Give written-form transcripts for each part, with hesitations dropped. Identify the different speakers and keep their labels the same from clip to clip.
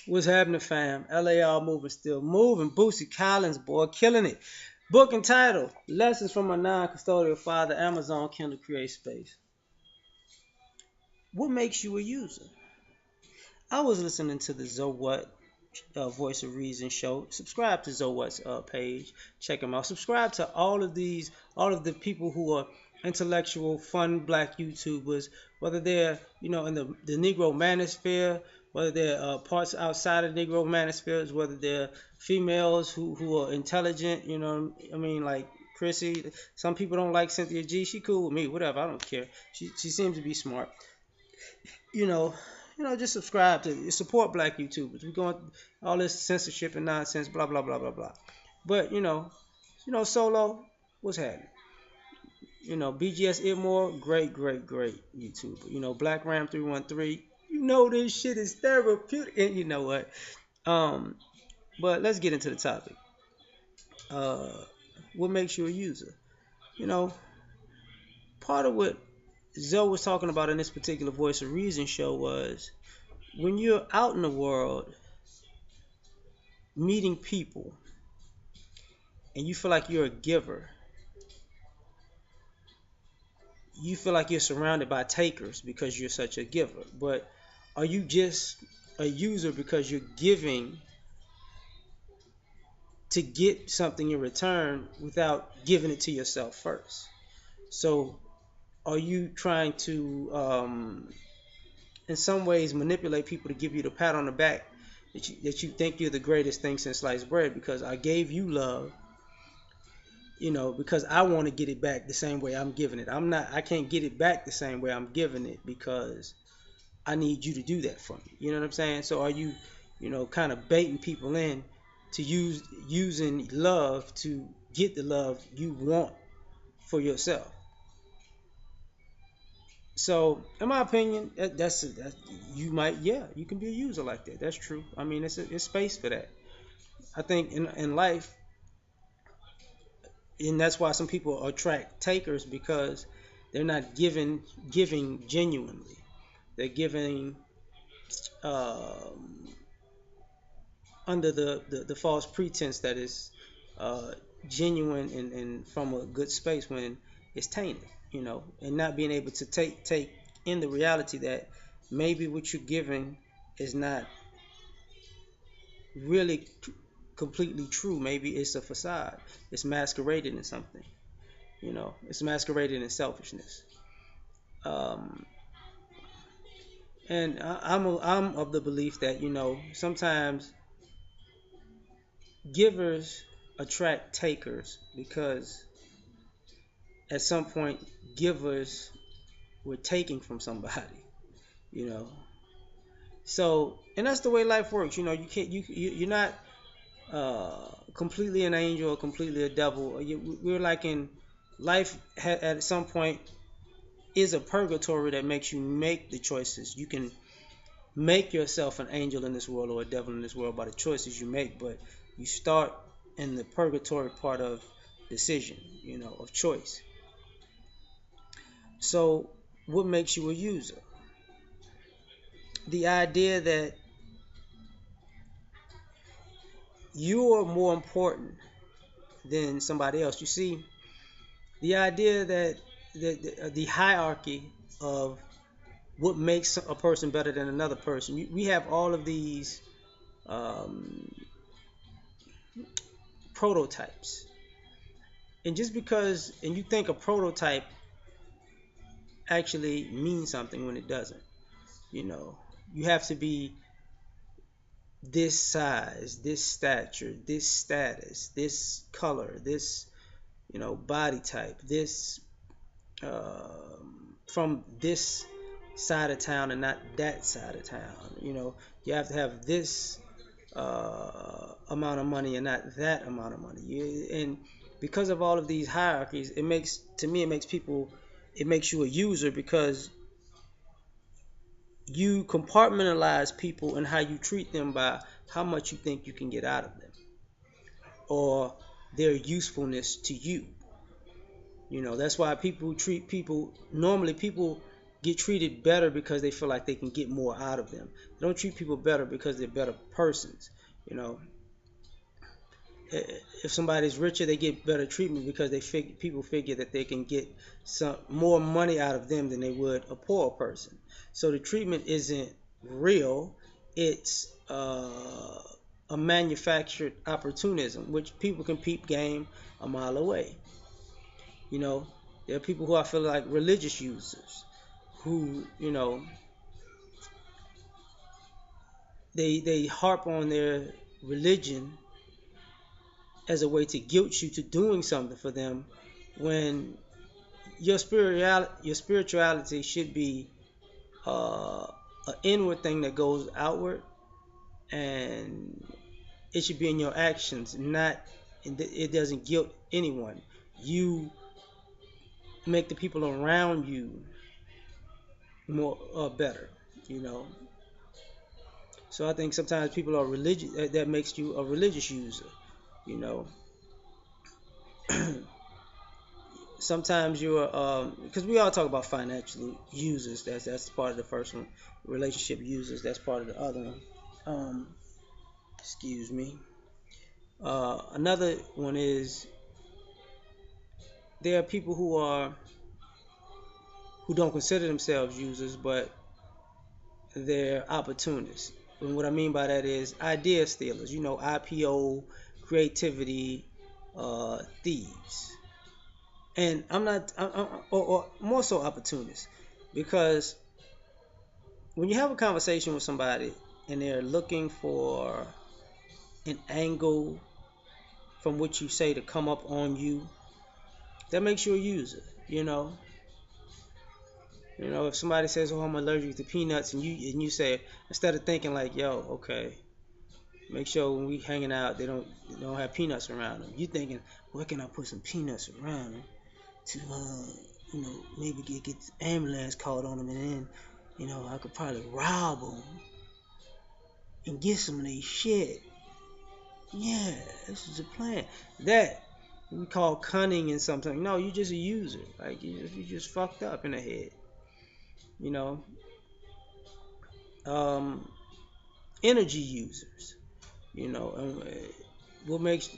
Speaker 1: What's happening, fam? L.A.R moving, still moving. Boosie Collins, boy, killing it. Book and title: Lessons from a Non-Custodial Father. Amazon Kindle Create Space. What makes you a user? I was listening to the So What Voice of Reason show. Subscribe to Zowat's page. Check them out. Subscribe to all of the people who are intellectual, fun black YouTubers, whether they're in the Negro manosphere, whether they're parts outside of Negro manospheres, whether they're females who are intelligent. I mean, like Chrissy. Some people don't like Cynthia G. She cool with me. Whatever. I don't care. She seems to be smart. you know, just subscribe to support black YouTubers. We're going all this censorship and nonsense, blah blah blah blah blah. But Solo, what's happening? BGS Itmore, great YouTuber. Black Ram 313. This shit is therapeutic. And you know what? Um, but let's get into the topic. Uh, what makes you a user? You know, part of what Zoe was talking about in this particular Voice of Reason show was when you're out in the world meeting people and you feel like you're a giver, you feel like you're surrounded by takers because you're such a giver. But are you just a user because you're giving to get something in return without giving it to yourself first? So are you trying to, in some ways, manipulate people to give you the pat on the back that you think you're the greatest thing since sliced bread because I gave you love, because I want to get it back the same way I'm giving it. I can't get it back the same way I'm giving it because I need you to do that for me. You know what I'm saying? So are you, kind of baiting people in to using love to get the love you want for yourself? So, in my opinion, you might, yeah, you can be a user like that. That's true. I mean, it's space for that. I think in life, and that's why some people attract takers because they're not giving genuinely. They're giving um, under the false pretense that is uh, genuine and from a good space when it's tainted, and not being able to take in the reality that maybe what you're giving is not really completely true. Maybe it's a facade. It's masqueraded in something. It's masqueraded in selfishness. Um, and I'm of the belief that sometimes givers attract takers because at some point givers were taking from somebody. You know, so and that's the way life works. You can't you're not completely an angel or completely a devil. We're like in life at some point is a purgatory that makes you make the choices. You can make yourself an angel in this world or a devil in this world by the choices you make, but you start in the purgatory part of decision, of choice. So, what makes you a user? The idea that you're more important than somebody else. You see, the idea that the hierarchy of what makes a person better than another person. We have all of these um, prototypes, and just because, and you think a prototype actually means something when it doesn't. You know, you have to be this size, this stature, this status, this color, this body type, this from this side of town and not that side of town. You have to have this amount of money and not that amount of money. And because of all of these hierarchies, it makes people, it makes you a user because you compartmentalize people and how you treat them by how much you think you can get out of them or their usefulness to you. That's why people treat people normally people get treated better because they feel like they can get more out of them. They don't treat people better because they're better persons. You know, if somebody's richer, they get better treatment because people figure that they can get some more money out of them than they would a poor person. So the treatment isn't real; it's a manufactured opportunism, which people can peep game a mile away. You know, there are people who I feel like religious users who, they harp on their religion as a way to guilt you to doing something for them when your spirituality should be an inward thing that goes outward, and it should be in your actions, not it doesn't guilt anyone. You make the people around you more better, you know. So I think sometimes people are religious. That makes you a religious user, you know. Sometimes you're because we all talk about financial users. That's part of the first one. Relationship users. That's part of the other one. Um, excuse me. Another one is there are people who don't consider themselves users, but they're opportunists. And what I mean by that is idea stealers. You know, IPO, creativity, thieves. And I'm not, or more so opportunists, because when you have a conversation with somebody and they're looking for an angle from which you say to come up on you, that makes you a user. You know, if somebody says, "Oh, I'm allergic to peanuts," and you say, instead of thinking like, "Yo, okay, make sure when we hanging out they don't have peanuts around them," you thinking, "Where can I put some peanuts around them to maybe get the ambulance called on them, and then I could probably rob them and get some of their shit." Yeah, this is a plan. That we call cunning and something. No, you're just a user. Like you just fucked up in the head. You know, um, energy users. You know, what makes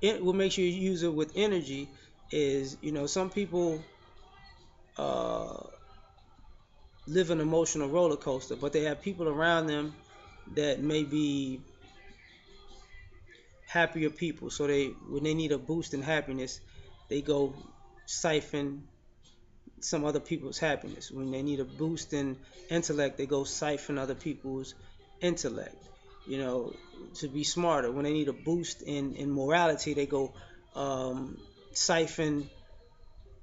Speaker 1: what makes you a user with energy is some people uh, live an emotional roller coaster, but they have people around them that may be happier people. So when they need a boost in happiness, they go siphon some other people's happiness. When they need a boost in intellect, they go siphon other people's intellect. To be smarter. When they need a boost in morality, they go siphon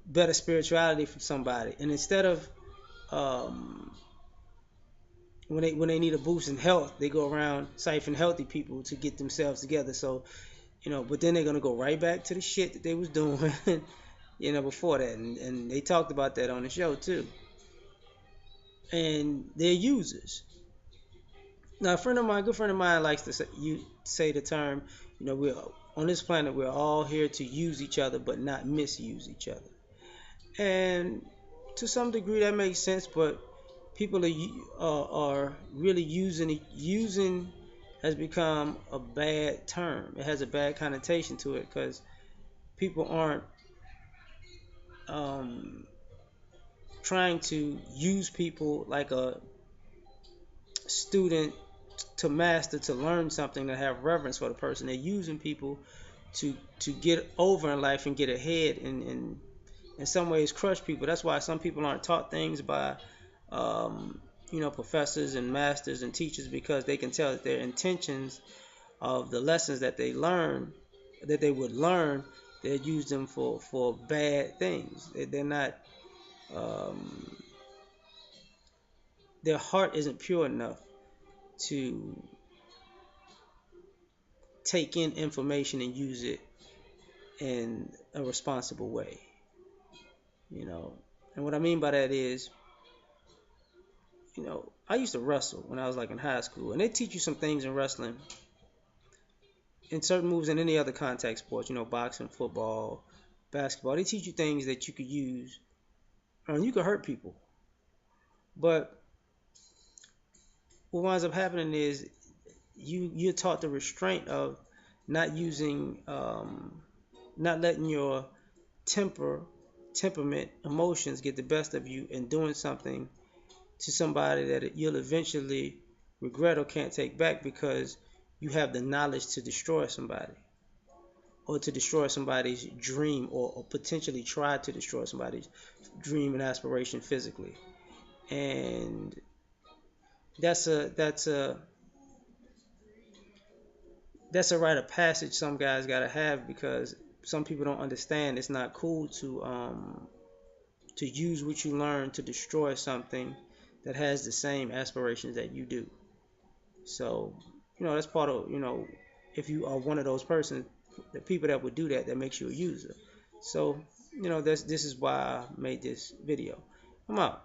Speaker 1: better spirituality from somebody. And instead of um, when they need a boost in health, they go around siphon healthy people to get themselves together. So but then they're gonna go right back to the shit that they was doing, before that, and they talked about that on the show too. And they're users. Now, a good friend of mine, likes to say the term, we're on this planet, we're all here to use each other, but not misuse each other. And to some degree, that makes sense, but people are really using has become a bad term. It has a bad connotation to it because people aren't um, trying to use people like a student to master, to learn something, to have reverence for the person. They're using people to get over in life and get ahead, and in some ways crush people. That's why some people aren't taught things by professors and masters and teachers, because they can tell that their intentions of the lessons that they would learn, they use them for bad things. They're not um, their heart isn't pure enough to take in information and use it in a responsible way. you know and what I mean by that is, I used to wrestle when I was like in high school, and they teach you some things in wrestling, in certain moves, in any other contact sports, boxing, football, basketball. They teach you things that you could use, and you could hurt people. But what winds up happening is you're taught the restraint of not using, not letting your temper, temperament, emotions get the best of you, and doing something to somebody that you'll eventually regret or can't take back because you have the knowledge to destroy somebody, or to destroy somebody's dream, or potentially try to destroy somebody's dream and aspiration physically. And that's a rite of passage some guys gotta have, because some people don't understand it's not cool to use what you learn to destroy something that has the same aspirations that you do. So, that's part of, if you are one of those persons, the people that would do that, that makes you a user. So, this is why I made this video. I'm out.